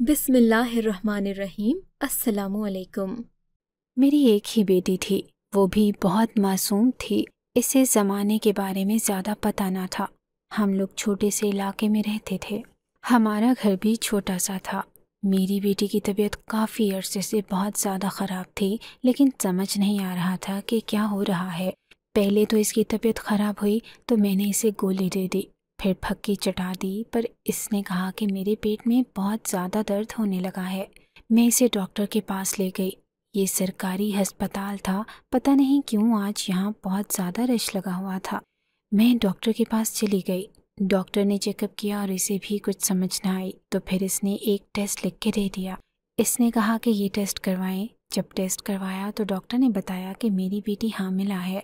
بسم اللہ الرحمن الرحیم۔ السلام علیکم۔ میری ایک ہی بیٹی تھی، وہ بھی بہت معصوم تھی۔ اسے زمانے کے بارے میں زیادہ پتہ نہ تھا۔ ہم لوگ چھوٹے سے علاقے میں رہتے تھے، ہمارا گھر بھی چھوٹا سا تھا۔ میری بیٹی کی طبیعت کافی عرصے سے بہت زیادہ خراب تھی، لیکن سمجھ نہیں آ رہا تھا کہ کیا ہو رہا ہے۔ پہلے تو اس کی طبیعت خراب ہوئی تو میں نے اسے گولی دے دی، پھر پھکی چٹا دی، پر اس نے کہا کہ میرے پیٹ میں بہت زیادہ درد ہونے لگا ہے۔ میں اسے ڈاکٹر کے پاس لے گئی۔ یہ سرکاری ہسپتال تھا، پتہ نہیں کیوں آج یہاں بہت زیادہ رش لگا ہوا تھا۔ میں ڈاکٹر کے پاس چلی گئی۔ ڈاکٹر نے چیک اپ کیا اور اسے بھی کچھ سمجھ نہ آئی تو پھر اس نے ایک ٹیسٹ لکھ کے دے دیا۔ اس نے کہا کہ یہ ٹیسٹ کروائیں۔ جب ٹیسٹ کروایا تو ڈاکٹر نے بتایا کہ میری بیٹی حاملہ ہے۔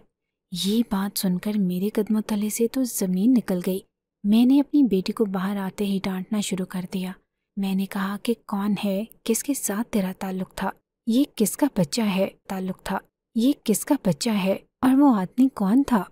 یہ بات سن کر میرے قدموں تلے سے تو زمین نکل گئی۔ میں نے اپنی بیٹی کو باہر آتے ہی ڈانٹنا شروع کر دیا۔ میں نے کہا کہ کون ہے، کس کے ساتھ تیرا تعلق تھا، یہ کس کا بچہ ہے، یہ کس کا بچہ ہے، اور وہ آدمی کون تھا؟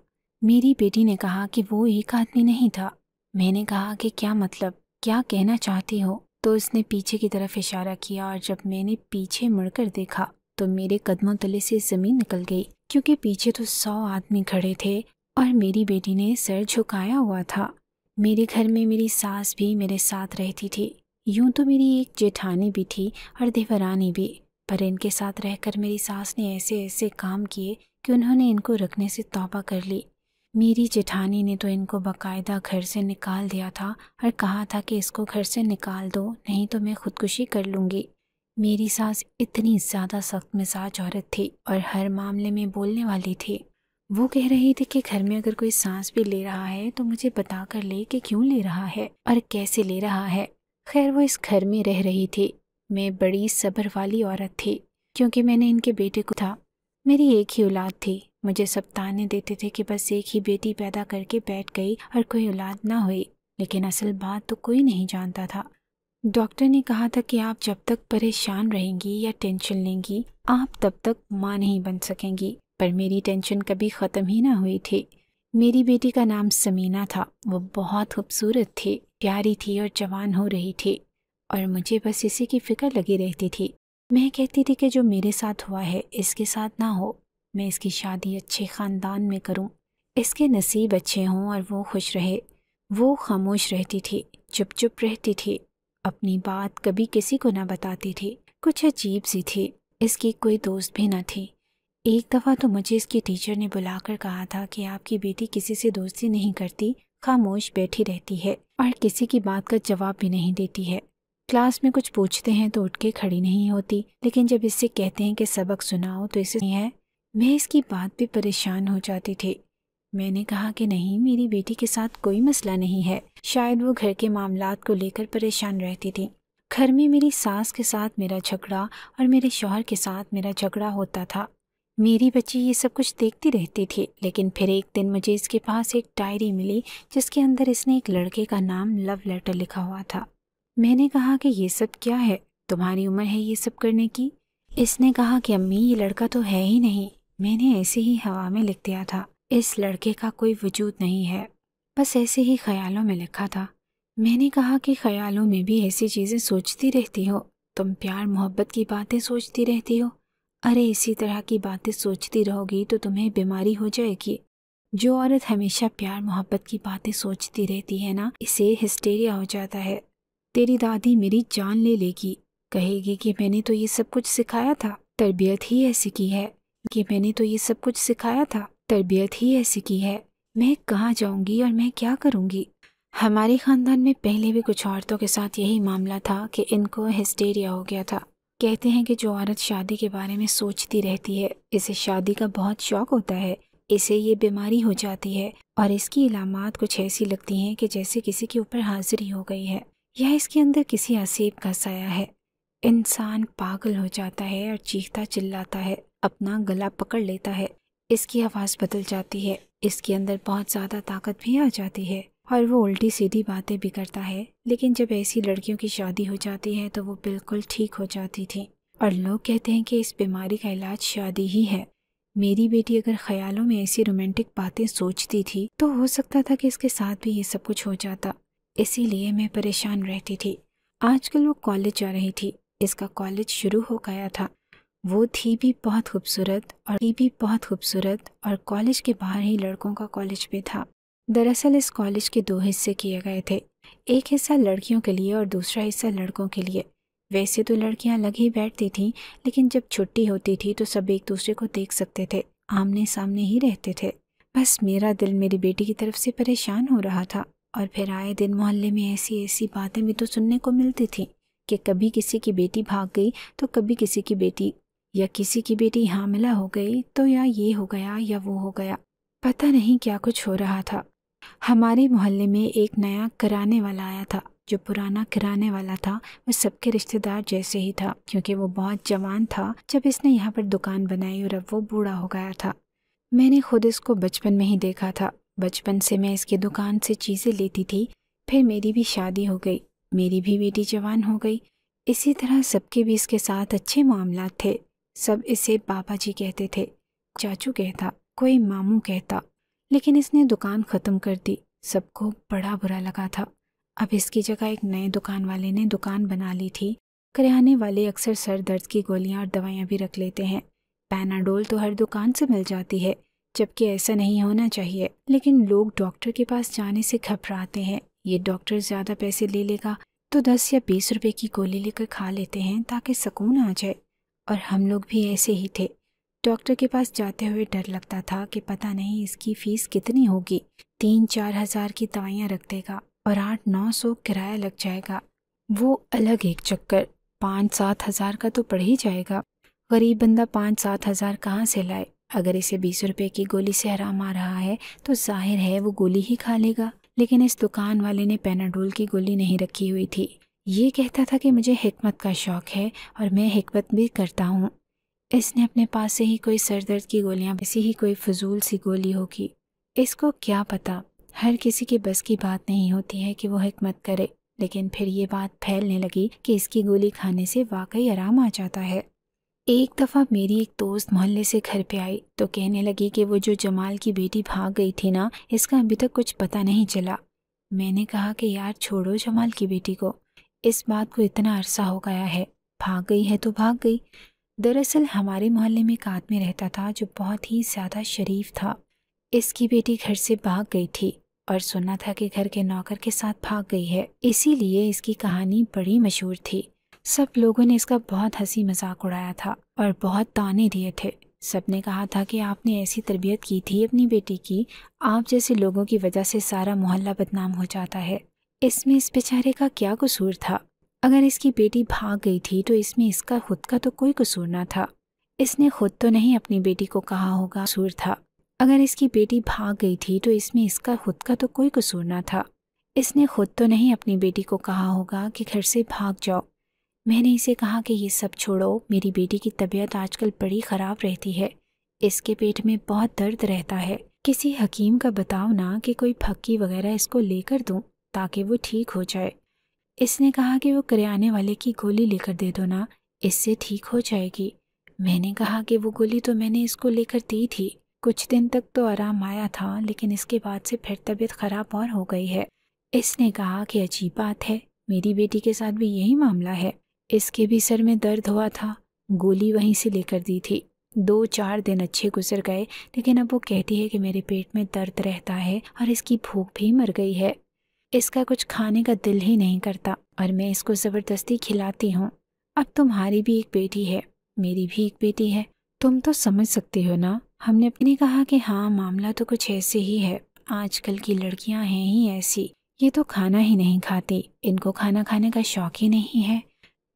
میری بیٹی نے کہا کہ وہ ایک آدمی نہیں تھا۔ میں نے کہا کہ کیا مطلب، کیا کہنا چاہتی ہو؟ تو اس نے پیچھے کی طرف اشارہ کیا، اور جب میں نے پیچھے مڑ کر دیکھا تو میرے قدموں تلے سے زمین نکل گئی، کیونکہ پیچھے تو 100 آدمی کھڑے تھے اور میری بیٹی نے سر جھکایا ہوا تھا۔ میرے گھر میں میری ساس بھی میرے ساتھ رہتی تھی۔ یوں تو میری ایک جیٹھانی بھی تھی اور دیورانی بھی، پر ان کے ساتھ رہ کر میری ساس نے ایسے کام کیے کہ انہوں نے ان کو رکھنے سے توبہ کر لی۔ میری جیٹھانی نے تو ان کو باقاعدہ گھر سے نکال دیا تھا اور کہا تھا کہ اس کو گھر سے نکال دو، نہیں تو میں خودکشی کر لوں گی۔ میری ساس اتنی زیادہ سخت مزاج عورت تھی اور ہر معاملے میں بولنے والی تھی۔ وہ کہہ رہی تھی کہ گھر میں اگر کوئی سانس بھی لے رہا ہے تو مجھے بتا کر لے کہ کیوں لے رہا ہے اور کیسے لے رہا ہے۔ خیر وہ اس گھر میں رہ رہی تھی۔ میں بڑی صبر والی عورت تھی، کیونکہ میں نے ان کے بیٹے کو تھا۔ میری ایک ہی اولاد تھی۔ مجھے سب تانے دیتے تھے کہ بس ایک ہی بیٹی پیدا کر کے بیٹھ گئی اور کوئی اولاد نہ ہوئی، لیکن اصل بات تو کوئی نہیں جانتا تھا۔ ڈاکٹر نے کہا تھا کہ آپ جب تک پریشان رہیں گی یا ٹینشن لیں گی، آپ تب تک ماں نہیں بن سکیں گی، پر میری ٹینشن کبھی ختم ہی نہ ہوئی تھی۔ میری بیٹی کا نام سمینہ تھا۔ وہ بہت خوبصورت تھی، پیاری تھی اور جوان ہو رہی تھی، اور مجھے بس اسی کی فکر لگی رہتی تھی۔ میں کہتی تھی کہ جو میرے ساتھ ہوا ہے اس کے ساتھ نہ ہو، میں اس کی شادی اچھے خاندان میں کروں، اس کے نصیب اچھے ہوں اور وہ خوش رہے۔ وہ خاموش رہتی تھی، چپ چپ رہتی تھی، اپنی بات کبھی کسی کو نہ بتاتی تھی، کچھ عجیب سی تھی۔ اس کی کوئی دوست بھی نہ تھی۔ ایک دفعہ تو مجھے اس کی ٹیچر نے بلا کر کہا تھا کہ آپ کی بیٹی کسی سے دوستی نہیں کرتی، خاموش بیٹھی رہتی ہے اور کسی کی بات کا جواب بھی نہیں دیتی ہے۔ کلاس میں کچھ پوچھتے ہیں تو اٹھ کے کھڑی نہیں ہوتی، لیکن جب اس سے کہتے ہیں کہ سبق سناؤ تو اسے نہیں ہے۔ میں اس کی بات پہ پریشان ہو جاتی تھی۔ میں نے کہا کہ نہیں، میری بیٹی کے ساتھ کوئی مسئلہ نہیں ہے، شاید وہ گھر کے معاملات کو لے کر پریشان رہتی تھی۔ گھر میں میری ساس کے ساتھ میرا جھگڑا اور میرے شوہر کے ساتھ میرا جھگڑا ہوتا تھا۔ میری بچی یہ سب کچھ دیکھتی رہتی تھی، لیکن پھر ایک دن مجھے اس کے پاس ایک ڈائری ملی جس کے اندر اس نے ایک لڑکے کا نام لو لیٹر لکھا ہوا تھا۔ میں نے کہا کہ یہ سب کیا ہے، تمہاری عمر ہے یہ سب کرنے کی؟ اس نے کہا کہ امی یہ لڑکا تو ہے ہی نہیں، میں نے ایسے ہی ہوا میں لکھ دیا تھا، اس لڑکے کا کوئی وجود نہیں ہے، بس ایسے ہی خیالوں میں لکھا تھا۔ میں نے کہا کہ خیالوں میں بھی ایسی چیزیں سوچتی رہتی ہو؟ تم پیار محبت کی باتیں سوچتی رہتی ہو؟ ارے اسی طرح کی باتیں سوچتی رہو گی تو تمہیں بیماری ہو جائے گی۔ جو عورت ہمیشہ پیار محبت کی باتیں سوچتی رہتی ہے نا، اسے ہسٹیریا ہو جاتا ہے۔ تیری دادی میری جان لے لے گی، کہے گی کہ میں نے تو یہ سب کچھ سکھایا تھا، تربیت ہی ایسی کی ہے، میں کہاں جاؤں گی اور میں کیا کروں گی؟ ہمارے خاندان میں پہلے بھی کچھ عورتوں کے ساتھ یہی معاملہ تھا کہ ان کو ہسٹیریا ہو گیا تھا۔ کہتے ہیں کہ جو عورت شادی کے بارے میں سوچتی رہتی ہے، اسے شادی کا بہت شوق ہوتا ہے، اسے یہ بیماری ہو جاتی ہے، اور اس کی علامات کچھ ایسی لگتی ہیں کہ جیسے کسی کے اوپر حاضری ہو گئی ہے یا اس کے اندر کسی عصیب کا سایہ ہے۔ انسان پاگل ہو جاتا ہے اور چیختا چلاتا ہے، اپنا گلا پکڑ لیتا ہے، اس کی آواز بدل جاتی ہے، اس کے اندر بہت زیادہ طاقت بھی آ جاتی ہے، اور وہ الٹی سیدھی باتیں بھی کرتا ہے۔ لیکن جب ایسی لڑکیوں کی شادی ہو جاتی ہے تو وہ بالکل ٹھیک ہو جاتی تھی، اور لوگ کہتے ہیں کہ اس بیماری کا علاج شادی ہی ہے۔ میری بیٹی اگر خیالوں میں ایسی رومانٹک باتیں سوچتی تھی تو ہو سکتا تھا کہ اس کے ساتھ بھی یہ سب کچھ ہو جاتا، اسی لیے میں پریشان رہتی تھی۔ آج کل وہ کالج جا رہی تھی، اس کا کالج شروع ہو گیا تھا۔ وہ تھی بھی بہت خوبصورت اور کالج کے باہر ہی لڑکوں کا کالج بھی تھا۔ دراصل اس کالج کے 2 حصے کیے گئے تھے، ایک حصہ لڑکیوں کے لیے اور دوسرا حصہ لڑکوں کے لیے۔ ویسے تو لڑکیاں لگ ہی بیٹھتی تھیں، لیکن جب چھٹی ہوتی تھی تو سب ایک دوسرے کو دیکھ سکتے تھے، آمنے سامنے ہی رہتے تھے۔ بس میرا دل میری بیٹی کی طرف سے پریشان ہو رہا تھا، اور پھر آئے دن محلے میں ایسی باتیں بھی تو سننے کو ملتی تھیں کہ کبھی کسی کی بیٹی بھاگ گئی تو کبھی کسی کی بیٹی حاملہ ہو گئی تو یا یہ ہو گیا یا وہ ہو گیا، پتہ نہیں کیا کچھ ہو رہا تھا۔ ہمارے محلے میں ایک نیا کرانے والا آیا تھا۔ جو پرانا کرانے والا تھا وہ سب کے رشتہ دار جیسے ہی تھا، کیونکہ وہ بہت جوان تھا جب اس نے یہاں پر دکان بنائی، اور اب وہ بوڑھا ہو گیا تھا۔ میں نے خود اس کو بچپن میں ہی دیکھا تھا۔ بچپن سے میں اس کی دکان سے چیزیں لیتی تھی۔ پھر میری بھی شادی ہو گئی، میری بھی بیٹی جوان ہو گئی۔ اسی طرح سب کے بھی اس کے ساتھ اچھے معاملات تھے۔ سب اسے بابا جی کہتے تھے، چاچو کہتا، کوئی ماموں کہتا۔ لیکن اس نے دکان ختم کر دی، سب کو بڑا برا لگا تھا۔ اب اس کی جگہ ایک نئے دکان والے نے دکان بنا لی تھی۔ کریانے والے اکثر سر درد کی گولیاں اور دوائیاں بھی رکھ لیتے ہیں۔ پیناڈول تو ہر دکان سے مل جاتی ہے، جبکہ ایسا نہیں ہونا چاہیے، لیکن لوگ ڈاکٹر کے پاس جانے سے گھبراتے ہیں۔ یہ ڈاکٹر زیادہ پیسے لے لے گا تو 10 یا 20 روپے کی گولی لے کر کھا لیتے ہیں تاکہ سکون آ جائے، اور ہم لوگ بھی ایسے ہی تھے۔ ڈاکٹر کے پاس جاتے ہوئے ڈر لگتا تھا کہ پتہ نہیں اس کی فیس کتنی ہوگی، 3-4 ہزار کی دوائیاں رکھ دے گا اور 800-900 کرایہ لگ جائے گا۔ وہ الگ ایک چکر، 5-7 ہزار کا تو پڑ ہی جائے گا۔ غریب بندہ 5-7 ہزار کہاں سے لائے؟ اگر اسے 20 روپے کی گولی سے آرام آ رہا ہے تو ظاہر ہے وہ گولی ہی کھا لے گا۔ لیکن اس دکان والے نے پیناڈول کی گولی نہیں رکھی ہوئی تھی۔ یہ کہتا تھا کہ مجھے حکمت کا شوق ہے اور میں حکمت بھی کرتا ہوں۔ اس نے اپنے پاس سے ہی کوئی سر درد کی گولیاں، ایسی ہی کوئی فضول سی گولی ہوگی۔ اس کو کیا پتا، ہر کسی کے بس کی بات نہیں ہوتی ہے کہ وہ حکمت کرے۔ لیکن پھر یہ بات پھیلنے لگی کہ اس کی گولی کھانے سے واقعی آرام آ جاتا ہے۔ ایک دفعہ میری ایک دوست محلے سے گھر پہ آئی تو کہنے لگی کہ وہ جو جمال کی بیٹی بھاگ گئی تھی نا، اس کا ابھی تک کچھ پتہ نہیں چلا۔ میں نے کہا کہ یار چھوڑو جمال کی بیٹی کو، اس بات کو اتنا عرصہ ہو گیا ہے، بھاگ گئی ہے تو بھاگ گئی۔ دراصل ہمارے محلے میں ایک آدمی رہتا تھا جو بہت ہی زیادہ شریف تھا۔ اس کی بیٹی گھر سے بھاگ گئی تھی اور سنا تھا کہ گھر کے نوکر کے ساتھ بھاگ گئی ہے، اسی لیے اس کی کہانی بڑی مشہور تھی۔ سب لوگوں نے اس کا بہت ہنسی مذاق اڑایا تھا اور بہت طعنے دیے تھے۔ سب نے کہا تھا کہ آپ نے ایسی تربیت کی تھی اپنی بیٹی کی، آپ جیسے لوگوں کی وجہ سے سارا محلہ بدنام ہو جاتا ہے۔ اس میں اس بیچارے کا کیا قصور تھا؟ اگر اس کی بیٹی بھاگ گئی تھی تو اس میں اس کا خود کا تو کوئی قصور نہ تھا۔ اس نے خود تو نہیں اپنی بیٹی کو کہا ہوگا قصور تھا۔ اگر اس کی بیٹی بھاگ گئی تھی تو اس میں اس کا خود کا تو کوئی قصور نہ تھا۔ اس نے خود تو نہیں اپنی بیٹی کو کہا ہوگا کہ گھر سے بھاگ جاؤ۔ میں نے اسے کہا کہ یہ سب چھوڑو، میری بیٹی کی طبیعت آج کل بڑی خراب رہتی ہے، اس کے پیٹ میں بہت درد رہتا ہے، کسی حکیم کا بتاؤ نا کہ کوئی پھکی وغیرہ اس کو لے کر دوں تاکہ وہ ٹھیک ہو جائے۔ اس نے کہا کہ وہ کریانے والے کی گولی لے کر دے دو نا، اس سے ٹھیک ہو جائے گی۔ میں نے کہا کہ وہ گولی تو میں نے اس کو لے کر دی تھی، کچھ دن تک تو آرام آیا تھا، لیکن اس کے بعد سے پھر طبیعت خراب اور ہو گئی ہے۔ اس نے کہا کہ عجیب بات ہے، میری بیٹی کے ساتھ بھی یہی معاملہ ہے، اس کے بھی سر میں درد ہوا تھا، گولی وہیں سے لے کر دی تھی۔ 2-4 دن اچھے گزر گئے، لیکن اب وہ کہتی ہے کہ میرے پیٹ میں درد رہتا ہے اور اس کی بھوک بھی مر گئی ہے، اس کا کچھ کھانے کا دل ہی نہیں کرتا اور میں اس کو زبردستی کھلاتی ہوں۔ اب تمہاری بھی ایک بیٹی ہے، میری بھی ایک بیٹی ہے، تم تو سمجھ سکتی ہو نا۔ ہم نے کہا کہ ہاں معاملہ تو کچھ ایسے ہی ہے، آج کل کی لڑکیاں ہیں ہی ایسی، یہ تو کھانا ہی نہیں کھاتی، ان کو کھانا کھانے کا شوق ہی نہیں ہے۔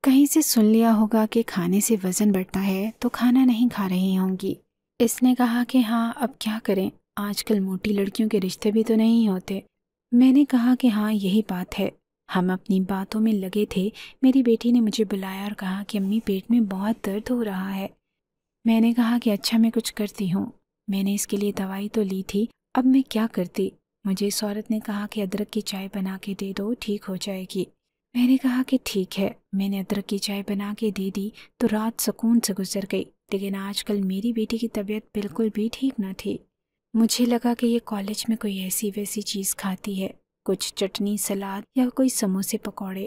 کہیں سے سن لیا ہوگا کہ کھانے سے وزن بڑھتا ہے تو کھانا نہیں کھا رہی ہوں گی۔ اس نے کہا کہ ہاں اب کیا کریں، آج کل موٹی لڑکیوں کے رشتے بھی تو نہیں ہوتے۔ میں نے کہا کہ ہاں یہی بات ہے۔ ہم اپنی باتوں میں لگے تھے، میری بیٹی نے مجھے بلایا اور کہا کہ امی پیٹ میں بہت درد ہو رہا ہے۔ میں نے کہا کہ اچھا میں کچھ کرتی ہوں، میں نے اس کے لیے دوائی تو لی تھی، اب میں کیا کرتی؟ مجھے اس عورت نے کہا کہ ادرک کی چائے بنا کے دے دو، ٹھیک ہو جائے گی۔ میں نے کہا کہ ٹھیک ہے، میں نے ادرک کی چائے بنا کے دے دی تو رات سکون سے گزر گئی، لیکن آج کل میری بیٹی کی طبیعت بالکل بھی ٹھیک نہ تھی۔ مجھے لگا کہ یہ کالج میں کوئی ایسی ویسی چیز کھاتی ہے، کچھ چٹنی، سلاد یا کوئی سموسے پکوڑے۔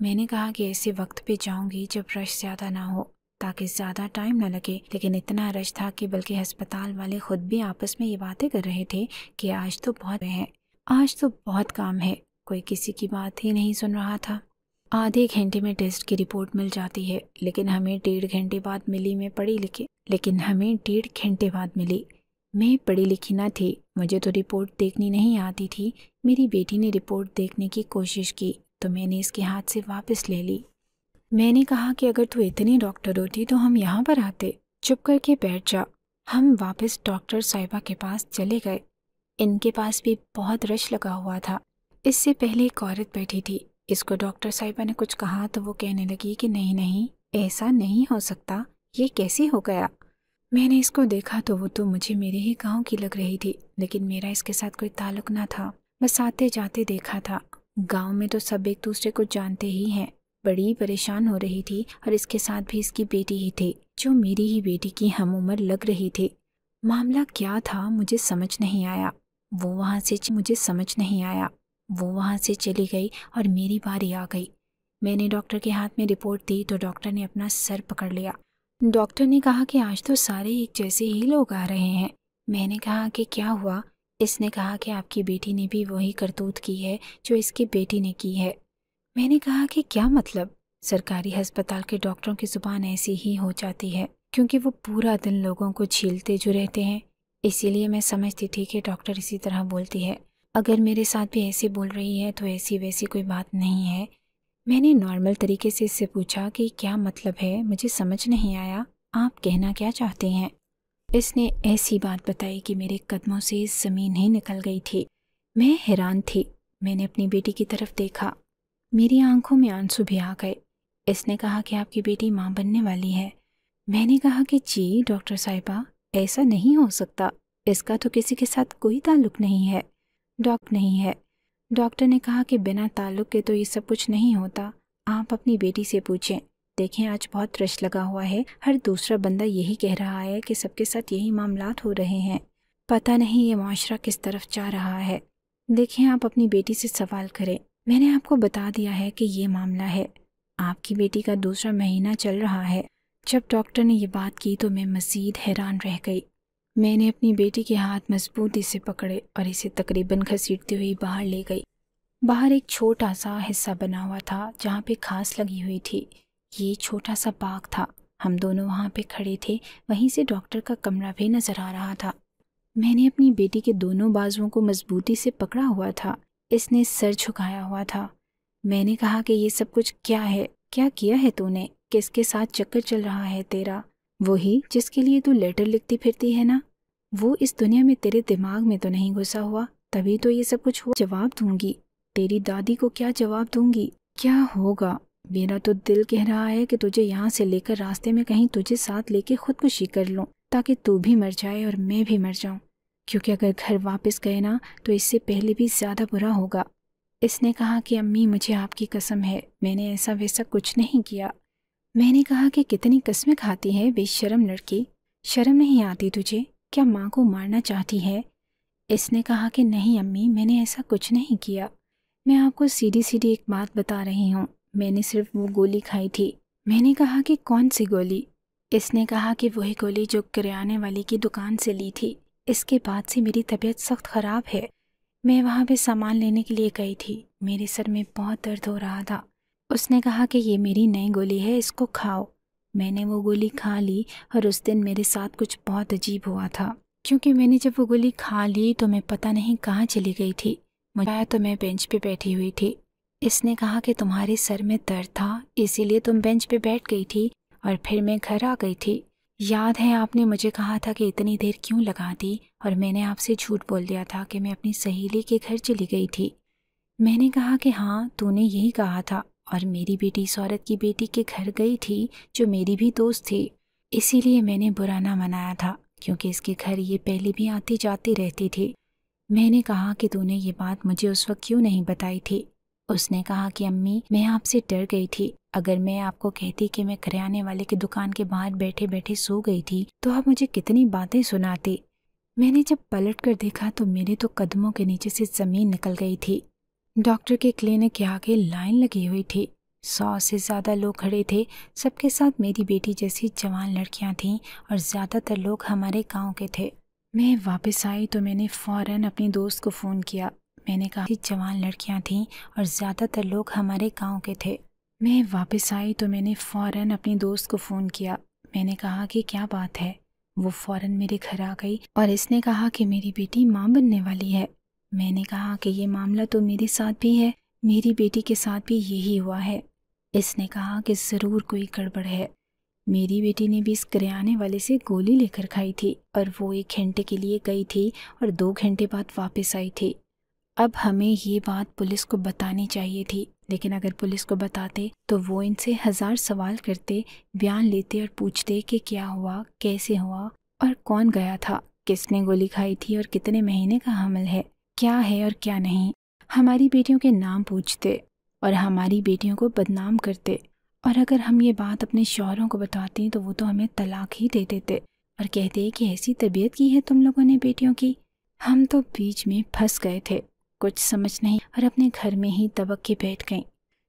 میں نے کہا کہ ایسے وقت پہ جاؤں گی جب رش زیادہ نہ ہو تاکہ زیادہ ٹائم نہ لگے، لیکن اتنا رش تھا کہ بلکہ ہسپتال والے خود بھی آپس میں یہ باتیں کر رہے تھے کہ آج تو بہت کام ہے، کوئی کسی کی بات ہی نہیں سن رہا تھا۔ آدھے گھنٹے میں ٹیسٹ کی رپورٹ مل جاتی ہے، لیکن ہمیں 1.5 گھنٹے بعد ملی۔ میں پڑھی لکھی نہ تھی، مجھے تو رپورٹ دیکھنی نہیں آتی تھی۔ میری بیٹی نے رپورٹ دیکھنے کی کوشش کی تو میں نے اس کے ہاتھ سے واپس لے لی۔ میں نے کہا کہ اگر تو اتنی ڈاکٹر ہوتی تو ہم یہاں پر آتے، چپ کر کے بیٹھ جا۔ ہم واپس ڈاکٹر صاحبہ کے پاس چلے گئے۔ ان کے پاس بھی بہت رش لگا ہوا تھا۔ اس سے پہلے ایک عورت بیٹھی تھی، اس کو ڈاکٹر صاحبہ نے کچھ کہا تو وہ کہنے لگی کہ نہیں ایسا نہیں ہو سکتا، یہ کیسے ہو گیا؟ میں نے اس کو دیکھا تو وہ تو مجھے میرے ہی گاؤں کی لگ رہی تھی، لیکن میرا اس کے ساتھ کوئی تعلق نہ تھا، بس آتے جاتے دیکھا تھا۔ گاؤں میں تو سب ایک دوسرے کو جانتے ہی ہیں۔ بڑی پریشان ہو رہی تھی، اور اس کے ساتھ بھی اس کی بیٹی ہی تھی جو میری ہی بیٹی کی ہم عمر لگ رہی تھی۔ معاملہ کیا تھا مجھے سمجھ نہیں آیا۔ وہ وہاں سے چلی گئی اور میری باری آ گئی۔ میں نے ڈاکٹر کے ہاتھ میں رپورٹ دی تو ڈاکٹر نے اپنا سر پکڑ لیا۔ ڈاکٹر نے کہا کہ آج تو سارے ایک جیسے ہی لوگ آ رہے ہیں۔ میں نے کہا کہ کیا ہوا؟ اس نے کہا کہ آپ کی بیٹی نے بھی وہی کرتوت کی ہے جو اس کی بیٹی نے کی ہے۔ میں نے کہا کہ کیا مطلب؟ سرکاری ہسپتال کے ڈاکٹروں کی زبان ایسی ہی ہو جاتی ہے کیونکہ وہ پورا دن لوگوں کو چھیلتے جو رہتے ہیں، اسی لیے میں سمجھتی تھی کہ ڈاکٹر اسی طرح بولتی ہے۔ اگر میرے ساتھ بھی ایسے بول رہی ہے تو ایسی ویسی کوئی بات نہیں ہے۔ میں نے نارمل طریقے سے اس سے پوچھا کہ کیا مطلب ہے، مجھے سمجھ نہیں آیا، آپ کہنا کیا چاہتے ہیں؟ اس نے ایسی بات بتائی کہ میرے قدموں سے زمین ہی نکل گئی تھی۔ میں حیران تھی۔ میں نے اپنی بیٹی کی طرف دیکھا، میری آنکھوں میں آنسو بھی آ گئے۔ اس نے کہا کہ آپ کی بیٹی ماں بننے والی ہے۔ میں نے کہا کہ جی ڈاکٹر صاحبہ، ایسا نہیں ہو سکتا، اس کا تو کسی کے ساتھ کوئی تعلق نہیں ہے۔ ڈاکٹر نے کہا کہ بنا تعلق کے تو یہ سب کچھ نہیں ہوتا، آپ اپنی بیٹی سے پوچھیں۔ دیکھیں آج بہت رش لگا ہوا ہے، ہر دوسرا بندہ یہی کہہ رہا ہے کہ سب کے ساتھ یہی معاملات ہو رہے ہیں، پتہ نہیں یہ معاشرہ کس طرف جا رہا ہے۔ دیکھیں آپ اپنی بیٹی سے سوال کریں، میں نے آپ کو بتا دیا ہے کہ یہ معاملہ ہے، آپ کی بیٹی کا 2واں مہینہ چل رہا ہے۔ جب ڈاکٹر نے یہ بات کی تو میں مزید حیران رہ گئی۔ میں نے اپنی بیٹی کے ہاتھ مضبوطی سے پکڑے اور اسے تقریباً گھسیٹتی ہوئی باہر لے گئی۔ باہر ایک چھوٹا سا حصہ بنا ہوا تھا جہاں پہ گھاس لگی ہوئی تھی۔ یہ چھوٹا سا باغ تھا، ہم دونوں وہاں پہ کھڑے تھے، وہیں سے ڈاکٹر کا کمرہ بھی نظر آ رہا تھا۔ میں نے اپنی بیٹی کے دونوں بازوؤں کو مضبوطی سے پکڑا ہوا تھا، اس نے سر جھکایا ہوا تھا۔ میں نے کہا کہ یہ سب کچھ کیا ہے، کیا کیا ہے تو نے، کس کے ساتھ چکر چل رہا ہے تیرا؟ وہی جس کے لیے تو لیٹر لکھتی پھرتی ہے نا، وہ اس دنیا میں تیرے دماغ میں تو نہیں گھسا ہوا، تبھی تو یہ سب کچھ ہوا۔ جواب دوں گی تیری دادی کو، کیا جواب دوں گی؟ کیا ہوگا؟ میرا تو دل کہہ رہا ہے کہ تجھے یہاں سے لے کر راستے میں کہیں تجھے ساتھ لے کے خودکشی کر لوں تاکہ تو بھی مر جائے اور میں بھی مر جاؤں، کیونکہ اگر گھر واپس گئے نا تو اس سے پہلے بھی زیادہ برا ہوگا۔ اس نے کہا کہ امی مجھے آپ کی قسم ہے، میں نے ایسا ویسا کچھ نہیں کیا۔ میں نے کہا کہ کتنی قسمیں کھاتی ہے بے شرم لڑکی، شرم نہیں آتی تجھے؟ کیا ماں کو مارنا چاہتی ہے؟ اس نے کہا کہ نہیں امی، میں نے ایسا کچھ نہیں کیا، میں آپ کو سیدھی سیدھی ایک بات بتا رہی ہوں، میں نے صرف وہ گولی کھائی تھی۔ میں نے کہا کہ کون سی گولی؟ اس نے کہا کہ وہی گولی جو کریانے والی کی دکان سے لی تھی۔ اس کے بعد سے میری طبیعت سخت خراب ہے، میں وہاں پہ سامان لینے کے لیے گئی تھی، میرے سر میں بہت درد ہو رہا تھا۔ اس نے کہا کہ یہ میری نئی گولی ہے، اس کو کھاؤ۔ میں نے وہ گولی کھا لی، اور اس دن میرے ساتھ کچھ بہت عجیب ہوا تھا، کیونکہ میں نے جب وہ گولی کھا لی تو میں پتہ نہیں کہاں چلی گئی تھی، مجھے آیا تو میں بینچ پہ بیٹھی ہوئی تھی۔ اس نے کہا کہ تمہارے سر میں درد تھا اسی لیے تم بینچ پہ بیٹھ گئی تھی، اور پھر میں گھر آ گئی تھی۔ یاد ہے آپ نے مجھے کہا تھا کہ اتنی دیر کیوں لگا دی، اور میں نے آپ سے جھوٹ بول دیا تھا کہ میں اپنی سہیلی کے گھر چلی گئی تھی۔ میں نے کہا کہ ہاں تو نے یہی کہا تھا، اور میری بیٹی اس عورت کی بیٹی کے گھر گئی تھی جو میری بھی دوست تھی، اسی لیے میں نے برا نہ منایا تھا، کیونکہ اس کے گھر یہ پہلے بھی آتی جاتی رہتی تھی۔ میں نے کہا کہ تو نے یہ بات مجھے اس وقت کیوں نہیں بتائی تھی؟ اس نے کہا کہ امی میں آپ سے ڈر گئی تھی، اگر میں آپ کو کہتی کہ میں کریانے والے کی دکان کے باہر بیٹھے بیٹھے سو گئی تھی تو آپ مجھے کتنی باتیں سناتی۔ میں نے جب پلٹ کر دیکھا تو میرے تو قدموں کے نیچے سے زمین نکل گئی تھی۔ ڈاکٹر کے کلینک کے آگے لائن لگی ہوئی تھی، 100 سے زیادہ لوگ کھڑے تھے، سب کے ساتھ میری بیٹی جیسی جوان لڑکیاں تھیں اور زیادہ تر لوگ ہمارے گاؤں کے تھے۔ میں واپس آئی تو میں نے فوراً اپنی دوست کو فون کیا۔ میں نے کہا کہ جوان لڑکیاں تھیں اور زیادہ تر لوگ ہمارے گاؤں کے تھے۔ میں واپس آئی تو میں نے فوراً اپنی دوست کو فون کیا۔ میں نے کہا کہ کیا بات ہے؟ وہ فوراً میرے گھر آ گئی اور اس نے کہا کہ میری بیٹی ماں بننے والی ہے۔ میں نے کہا کہ یہ معاملہ تو میرے ساتھ بھی ہے، میری بیٹی کے ساتھ بھی یہی ہوا ہے۔ اس نے کہا کہ ضرور کوئی گڑبڑ ہے۔ میری بیٹی نے بھی اس کریانے والے سے گولی لے کر کھائی تھی اور وہ 1 گھنٹے کے لیے گئی تھی اور 2 گھنٹے بعد واپس آئی تھی۔ اب ہمیں یہ بات پولیس کو بتانی چاہیے تھی، لیکن اگر پولیس کو بتاتے تو وہ ان سے 1000 سوال کرتے، بیان لیتے اور پوچھتے کہ کیا ہوا، کیسے ہوا اور کون گیا تھا، کس نے گولی کھائی تھی اور کتنے مہینے کا حمل ہے، کیا ہے اور کیا نہیں۔ ہماری بیٹیوں کے نام پوچھتے اور ہماری بیٹیوں کو بدنام کرتے، اور اگر ہم یہ بات اپنے شوہروں کو بتاتے تو وہ تو ہمیں طلاق ہی دے دیتے اور کہتے کہ ایسی طبیعت کی ہے تم لوگوں نے بیٹیوں کی۔ ہم تو بیچ میں پھنس گئے تھے، کچھ سمجھ نہیں اور اپنے گھر میں ہی دبک کے بیٹھ گئیں۔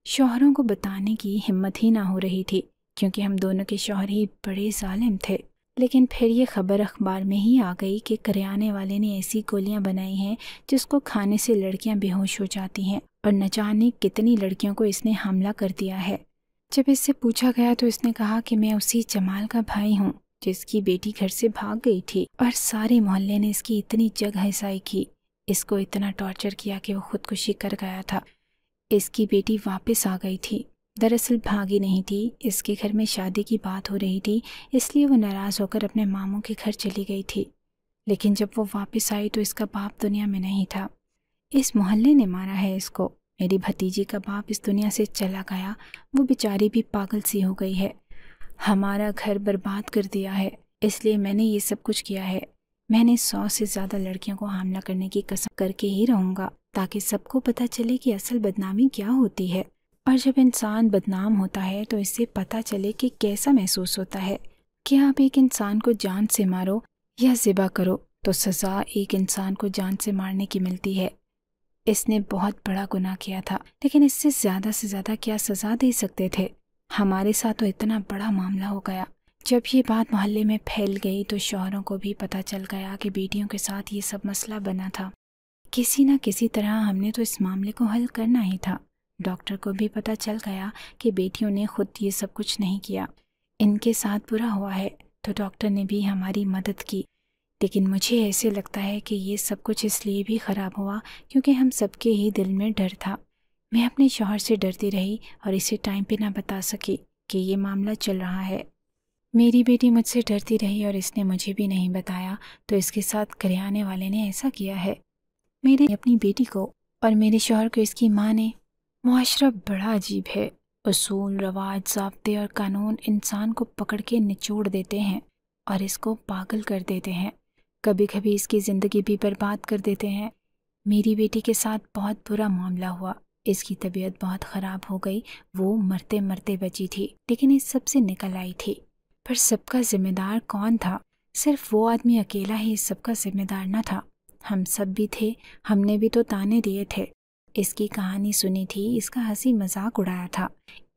شوہروں کو بتانے کی ہمت ہی نہ ہو رہی تھی، کیونکہ ہم دونوں کے شوہر ہی بڑے ظالم تھے۔ لیکن پھر یہ خبر اخبار میں ہی آ گئی کہ کریانے والے نے ایسی گولیاں بنائی ہیں جس کو کھانے سے لڑکیاں بے ہوش ہو جاتی ہیں، اور نہ جانے کتنی لڑکیوں کو اس نے حملہ کر دیا ہے۔ جب اس سے پوچھا گیا تو اس نے کہا کہ میں اسی جمال کا بھائی ہوں جس کی بیٹی گھر سے بھاگ گئی تھی، اور سارے محلے نے اس کی اتنی جگہ ہسائی کی، اس کو اتنا ٹارچر کیا کہ وہ خودکشی کر گیا تھا۔ اس کی بیٹی واپس آ گئی تھی، دراصل بھاگی نہیں تھی، اس کے گھر میں شادی کی بات ہو رہی تھی، اس لیے وہ ناراض ہو کر اپنے ماموں کے گھر چلی گئی تھی۔ لیکن جب وہ واپس آئی تو اس کا باپ دنیا میں نہیں تھا، اس محلے نے مارا ہے اس کو۔ میری بھتیجی کا باپ اس دنیا سے چلا گیا، وہ بیچاری بھی پاگل سی ہو گئی ہے، ہمارا گھر برباد کر دیا ہے، اس لیے میں نے یہ سب کچھ کیا ہے۔ میں نے 100 سے زیادہ لڑکیوں کو حاملہ کرنے کی قسم کر کے ہی رہوں گا، تاکہ سب کو پتہ چلے کہ اصل بدنامی کیا ہوتی ہے، اور جب انسان بدنام ہوتا ہے تو اس سے پتہ چلے کہ کیسا محسوس ہوتا ہے۔ کہ آپ ایک انسان کو جان سے مارو یا ذبح کرو تو سزا ایک انسان کو جان سے مارنے کی ملتی ہے۔ اس نے بہت بڑا گناہ کیا تھا، لیکن اس سے زیادہ کیا سزا دے سکتے تھے؟ ہمارے ساتھ تو اتنا بڑا معاملہ ہو گیا۔ جب یہ بات محلے میں پھیل گئی تو شوہروں کو بھی پتہ چل گیا کہ بیٹیوں کے ساتھ یہ سب مسئلہ بنا تھا۔ کسی نہ کسی طرح ہم نے تو اس معاملے کو حل کرنا ہی تھا۔ ڈاکٹر کو بھی پتہ چل گیا کہ بیٹیوں نے خود یہ سب کچھ نہیں کیا، ان کے ساتھ برا ہوا ہے، تو ڈاکٹر نے بھی ہماری مدد کی۔ لیکن مجھے ایسے لگتا ہے کہ یہ سب کچھ اس لیے بھی خراب ہوا کیونکہ ہم سب کے ہی دل میں ڈر تھا۔ میں اپنے شوہر سے ڈرتی رہی اور اسے ٹائم پہ نہ بتا سکی کہ یہ معاملہ چل رہا ہے۔ میری بیٹی مجھ سے ڈرتی رہی اور اس نے مجھے بھی نہیں بتایا، تو اس کے ساتھ کریانے والے نے ایسا کیا ہے۔ میرے اپنی بیٹی کو اور میرے شوہر کو اس کی ماں نے۔ معاشرہ بڑا عجیب ہے، اصول، رواج، ضابطے اور قانون انسان کو پکڑ کے نچوڑ دیتے ہیں اور اس کو پاگل کر دیتے ہیں، کبھی کبھی اس کی زندگی بھی برباد کر دیتے ہیں۔ میری بیٹی کے ساتھ بہت برا معاملہ ہوا، اس کی طبیعت بہت خراب ہو گئی، وہ مرتے مرتے بچی تھی، لیکن اس سب سے نکل آئی تھی۔ پر سب کا ذمہ دار کون تھا؟ صرف وہ آدمی اکیلا ہی اس سب کا ذمہ دار نہ تھا، ہم سب بھی تھے، ہم نے بھی تو تانے دیے تھے، اس کی کہانی سنی تھی، اس کا ہنسی مذاق اڑایا تھا،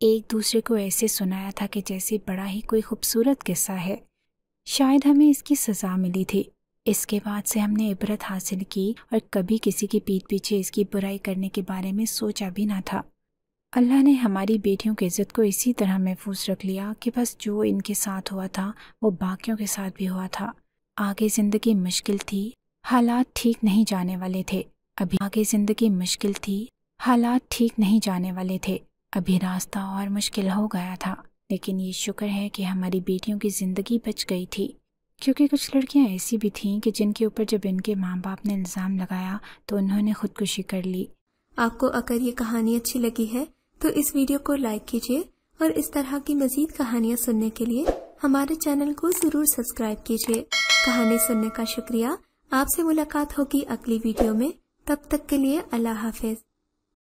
ایک دوسرے کو ایسے سنایا تھا کہ جیسے بڑا ہی کوئی خوبصورت قصہ ہے۔ شاید ہمیں اس کی سزا ملی تھی۔ اس کے بعد سے ہم نے عبرت حاصل کی اور کبھی کسی کی پیٹھ پیچھے اس کی برائی کرنے کے بارے میں سوچا بھی نہ تھا۔ اللہ نے ہماری بیٹیوں کی عزت کو اسی طرح محفوظ رکھ لیا کہ بس جو ان کے ساتھ ہوا تھا وہ باقیوں کے ساتھ بھی ہوا تھا۔ آگے زندگی مشکل تھی، حالات ٹھیک نہیں جانے والے تھے، ابھی راستہ اور مشکل ہو گیا تھا، لیکن یہ شکر ہے کہ ہماری بیٹیوں کی زندگی بچ گئی تھی، کیونکہ کچھ لڑکیاں ایسی بھی تھیں کہ جن کے اوپر جب ان کے ماں باپ نے الزام لگایا تو انہوں نے خودکشی کر لی۔ آپ کو اگر یہ کہانی اچھی لگی ہے تو اس ویڈیو کو لائک کیجیے اور اس طرح کی مزید کہانیاں سننے کے لیے ہمارے چینل کو ضرور سبسکرائب کیجیے۔ کہانی سننے کا شکریہ۔ آپ سے ملاقات ہوگی اگلی ویڈیو میں، تب تک کے لیے اللہ حافظ۔